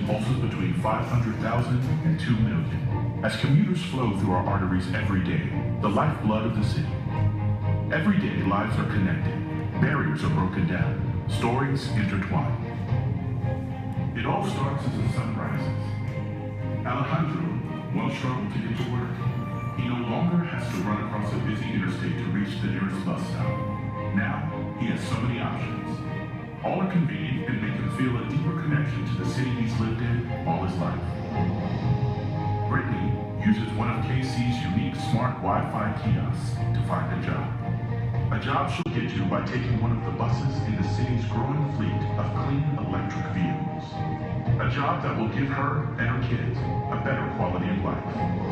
pulses between 500,000 and 2 million. As commuters flow through our arteries every day, the lifeblood of the city. Every day, lives are connected, barriers are broken down, stories intertwined. It all starts as the sun rises. Alejandro once struggled to get to work. He no longer has to run across a busy interstate to reach the nearest bus stop. Now, he has so many options. All are convenient and make him feel a deeper connection to the city he's lived in all his life. Brittany uses one of KC's unique smart Wi-Fi kiosks to find a job. A job she'll get to by taking one of the buses in the city's growing fleet of clean electric vehicles. A job that will give her and her kids a better quality of life,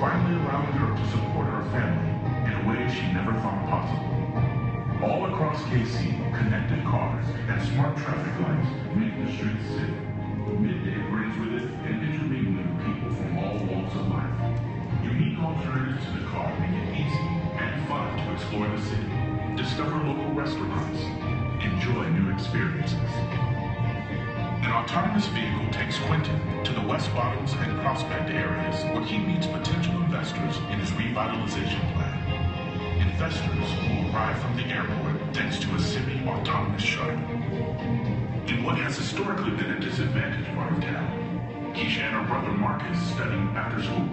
finally allowing her to support her family in a way she never thought possible. All across KC, connected cars and smart traffic lights make the streets safe. Midday brings with it an intermingling of people from all walks of life. Unique alternatives to the car make it easy and fun to explore the city, discover local restaurants, enjoy new experiences. An autonomous vehicle takes Quentin to the West Bottoms and Prospect areas where he meets potential investors in his revitalization plan. Investors who arrive from the airport thanks to a semi-autonomous shuttle. In what has historically been a disadvantaged part of town, Keisha and her brother Marcus studying after school.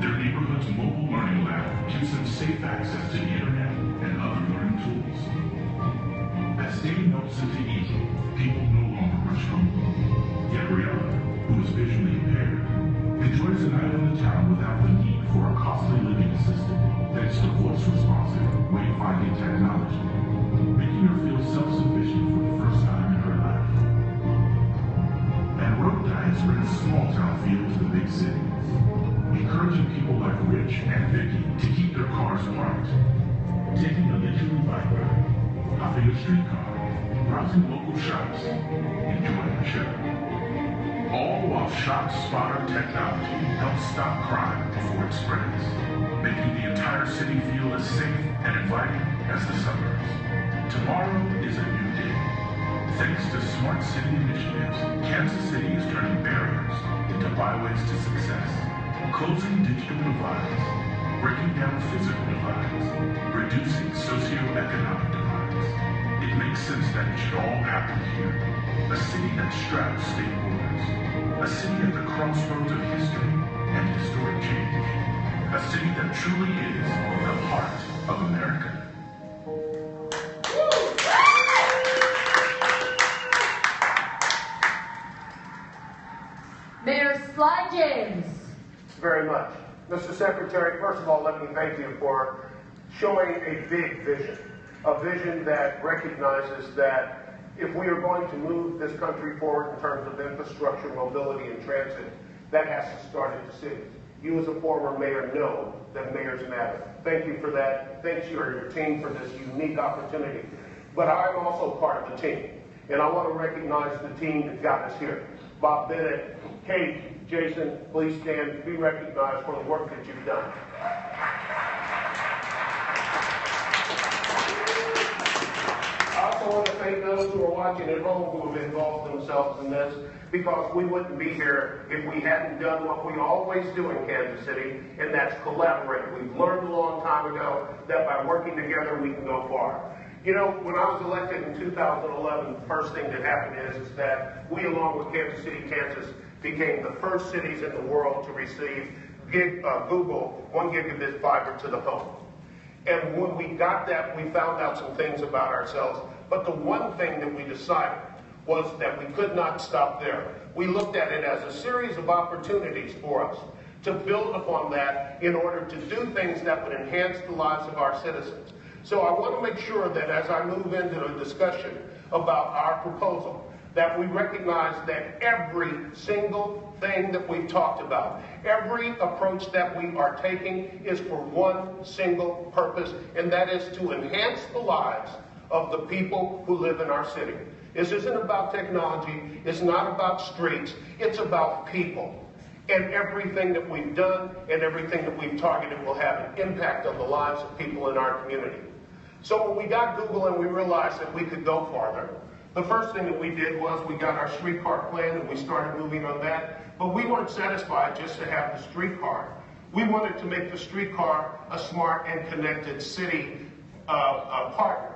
Their neighborhood's mobile learning lab gives them safe access to the internet and other learning tools. As day melts into evening, people no longer rush home. Gabriella, who is visually impaired, enjoys a night in the town without the need for a costly living assistant thanks to voice-responsive, wayfinding technology, making her feel self-sufficient for the first time in her life. And road diets bring a small-town feel to the big cities, encouraging people like Rich and Vicky to keep their cars parked, taking a leisurely bike ride, hopping a streetcar, browsing local shops, enjoying the show. All while ShopSpotter technology helps stop crime before it spreads, making the entire city feel as safe and inviting as the suburbs. Tomorrow is a new day. Thanks to smart city initiatives, Kansas City is turning barriers into byways to success, closing digital divides, breaking down physical divides, reducing socioeconomic divides. It makes sense that it should all happen here. A city that straddles state borders. A city at the crossroads of history and historic change. A city that truly is the heart of America. Mayor Sly James. Very much. Mr. Secretary, first of all, let me thank you for showing a big vision. A vision that recognizes that if we are going to move this country forward in terms of infrastructure, mobility, and transit, that has to start at the cities. You as a former mayor know that mayors matter. Thank you for that. Thanks to your team for this unique opportunity. But I'm also part of the team, and I want to recognize the team that got us here. Bob Bennett, Kate, Jason, please stand, be recognized for the work that you've done. I also want to thank those who are watching at home who have involved themselves in this, because we wouldn't be here if we hadn't done what we always do in Kansas City, and that's collaborate. We've learned a long time ago that by working together we can go far. You know, when I was elected in 2011, the first thing that happened is that we, along with Kansas City, Kansas, became the first cities in the world to receive Google 1 gigabit fiber to the home. And when we got that, we found out some things about ourselves. But the one thing that we decided was that we could not stop there. We looked at it as a series of opportunities for us to build upon that in order to do things that would enhance the lives of our citizens. So I want to make sure that as I move into a discussion about our proposal, that we recognize that every single thing that we've talked about, every approach that we are taking is for one single purpose, and that is to enhance the lives of the people who live in our city. This isn't about technology, it's not about streets, it's about people. And everything that we've done and everything that we've targeted will have an impact on the lives of people in our community. So when we got Google and we realized that we could go farther, The first thing that we did was we got our streetcar plan and we started moving on that. But we weren't satisfied just to have the streetcar. We wanted to make the streetcar a smart and connected city partner.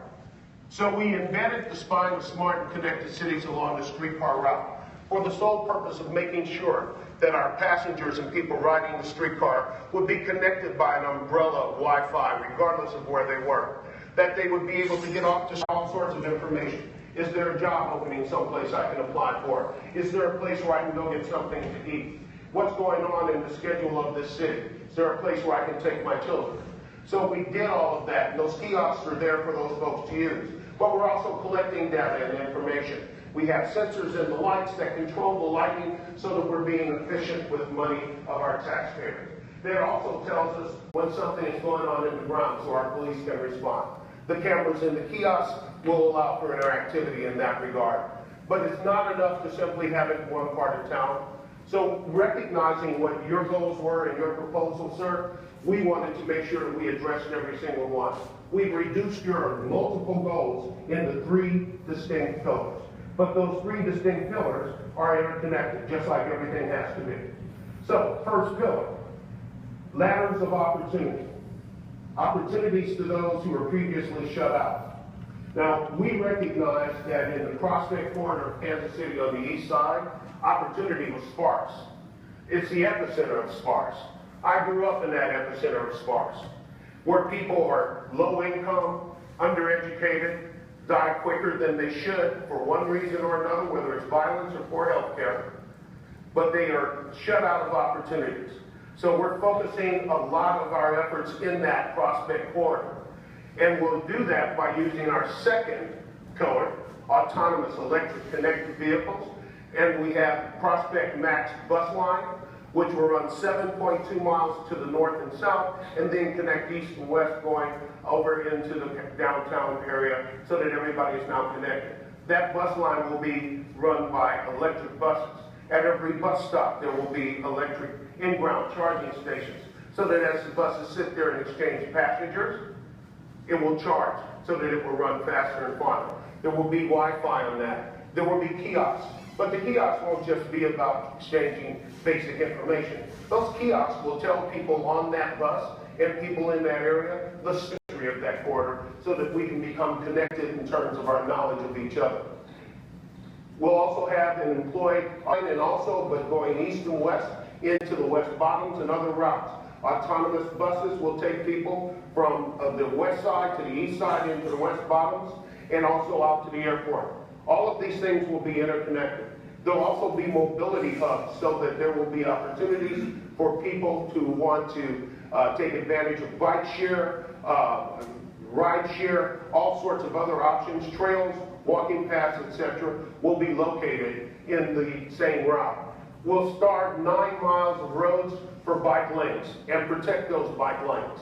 So we embedded the spine of smart and connected cities along the streetcar route for the sole purpose of making sure that our passengers and people riding the streetcar would be connected by an umbrella of Wi-Fi, regardless of where they were. That they would be able to get off to all sorts of information. Is there a job opening someplace I can apply for? Is there a place where I can go get something to eat? What's going on in the schedule of this city? Is there a place where I can take my children? So we did all of that, and those kiosks are there for those folks to use. But we're also collecting data and information. We have sensors in the lights that control the lighting so that we're being efficient with money of our taxpayers. That also tells us when something is going on in the ground so our police can respond. The cameras in the kiosks will allow for interactivity in that regard. But it's not enough to simply have it in one part of town. So recognizing what your goals were in your proposal, sir, we wanted to make sure that we addressed every single one. We've reduced your multiple goals into 3 distinct pillars. But those 3 distinct pillars are interconnected, just like everything has to be. So, first pillar, ladders of opportunity. Opportunities to those who were previously shut out. Now, we recognize that in the Prospect corridor of Kansas City on the east side, opportunity was sparse. It's the epicenter of sparse. I grew up in that epicenter of sparse, where people are low income, undereducated, die quicker than they should for one reason or another, whether it's violence or poor health care, but they are shut out of opportunities. So we're focusing a lot of our efforts in that Prospect corridor. And we'll do that by using our second pillar, autonomous electric connected vehicles. And we have Prospect Max bus line, which will run 7.2 miles to the north and south, and then connect east and west going over into the downtown area so that everybody is now connected. That bus line will be run by electric buses. At every bus stop, there will be electric in-ground charging stations so that as the buses sit there and exchange passengers, it will charge so that it will run faster and farther. There will be Wi-Fi on that. There will be kiosks. But the kiosks won't just be about exchanging basic information. Those kiosks will tell people on that bus and people in that area the history of that corridor so that we can become connected in terms of our knowledge of each other. We'll also have an employee, and also, but going east and west, into the West Bottoms and other routes. Autonomous buses will take people from the west side to the east side into the West Bottoms, and also out to the airport. All of these things will be interconnected. There'll also be mobility hubs so that there will be opportunities for people to want to take advantage of bike share, ride share, all sorts of other options, trails, walking paths, etc., will be located in the same route. We'll start 9 miles of roads for bike lanes and protect those bike lanes.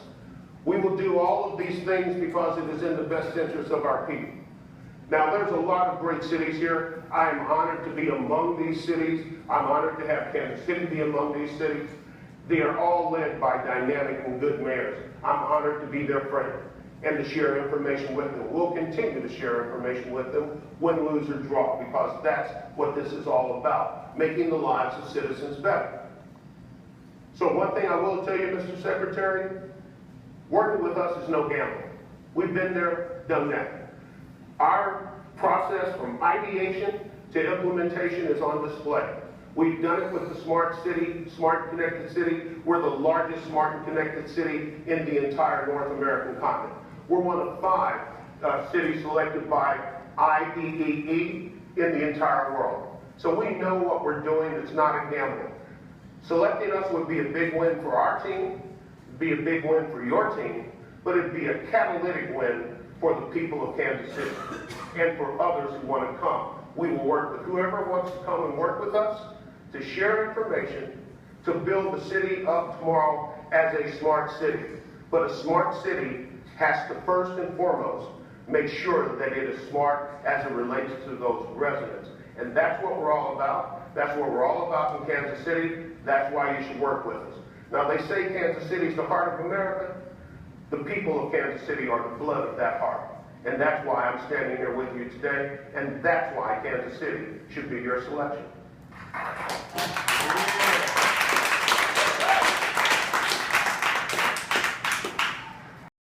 We will do all of these things because it is in the best interest of our people. Now, there's a lot of great cities here. I am honored to be among these cities. I'm honored to have Kansas City be among these cities. They are all led by dynamic and good mayors. I'm honored to be their friend and to share information with them. We'll continue to share information with them, win, lose, or draw, because that's what this is all about, making the lives of citizens better. So one thing I will tell you, Mr. Secretary, working with us is no gamble. We've been there, done that. Our process from ideation to implementation is on display. We've done it with the Smart City, Smart Connected City. We're the largest smart and connected city in the entire North American continent. We're one of 5 cities selected by IEEE in the entire world. So we know what we're doing. It's not a gamble. Selecting us would be a big win for our team, be a big win for your team, but it'd be a catalytic win for the people of Kansas City and for others who want to come. We will work with whoever wants to come and work with us to share information to build the city of tomorrow as a smart city. But a smart city has to first and foremost make sure that it is smart as it relates to those residents. And that's what we're all about. That's what we're all about in Kansas City. That's why you should work with us. Now, they say Kansas City is the heart of America. The people of Kansas City are the blood of that heart. And that's why I'm standing here with you today, and that's why Kansas City should be your selection.